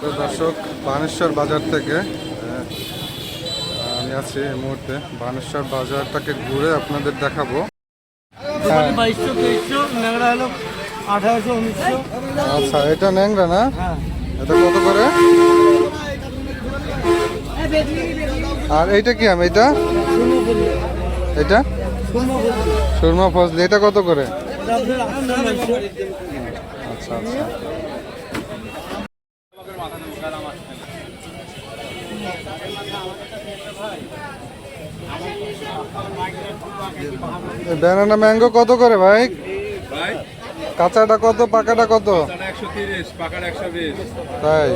তো দর্শক, বানেশ্বর বাজার থেকে আমি আছি এই মুহূর্তে। বানেশ্বর বাজারটাকে ঘুরে আপনাদের দেখাবো। রূপালী 2200, 2300, ন্যাংরা হলো 1800, 1900। আচ্ছা, এটা ন্যাংরা না? হ্যাঁ, এটা কত করে? আর এইটা কি আম? এটা এটা সুরমা ফজলি, এটা কত করে? আচ্ছা আচ্ছা। ব্যানানা ম্যাঙ্গো কত করে ভাই? কাঁচাটা কত, পাকাটা কত? 130, পাকাটা 120। তাই?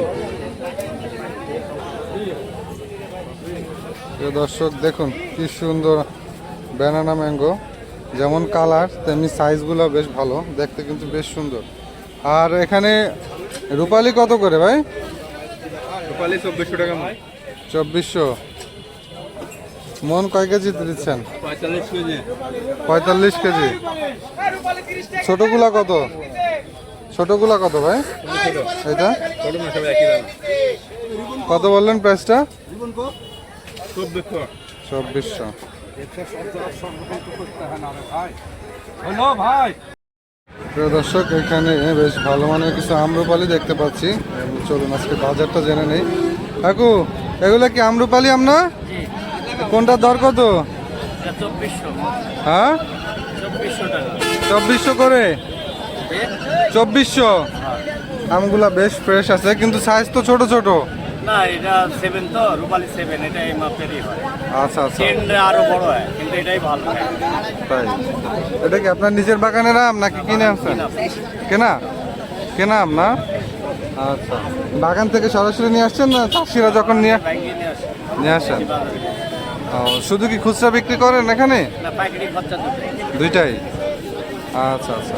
দর্শক দেখুন কি সুন্দর ব্যানানা ম্যাঙ্গো, যেমন কালার তেমনি সাইজগুলো বেশ ভালো, দেখতে কিন্তু বেশ সুন্দর। আর এখানে রূপালি কত করে ভাই? রূপালি 2400 টাকা মন। 2400। মন কয় কেজি দিচ্ছেন? 45 কেজি। 45 কেজি। ছোটগুলা কত? ছোটগুলা কত ভাই? এটা ছোট মাছ সব একই দাম। কত বললেন প্রাইসটা? 2400। 2400। হ্যালো ভাই। প্রিয় দর্শক, এখানে বেশ ভালো মানের কিছু আম্রপালি দেখতে পাচ্ছি। চলুন আজকে বাজারটা জেনে নেই। কাকু, এগুলা কি আম্রপালি আমনা? কোনটার দর কত? 2400। হ্যাঁ, 2400 টাকা। 2400 করে। 2400। আমগুলা বেশ ফ্রেশ আছে, কিন্তু সাইজ তো ছোট ছোট। না, এটা 7 তো, রূপালী 7, এটা এই মাপেরই হয়। আচ্ছা আচ্ছা, চেন আরো বড় হয়, কিন্তু এটাই ভালো হয়। তাই? এটা কি আপনার নিজের বাগানের আম নাকি কিনে আনছেন? কেনা? কেনা আম না? আচ্ছা, বাগান থেকে সরাসরি নিয়ে আসছেন না চাষিরা যখন নিয়ে ব্যাংকে নিয়ে আসে। নিয়ে আসেন? বাজারে। ও, শুধু কি খুচরা বিক্রি করেন এখানে? না, পাইকারি খরচা দুটো। দুইটাই? আচ্ছা আচ্ছা।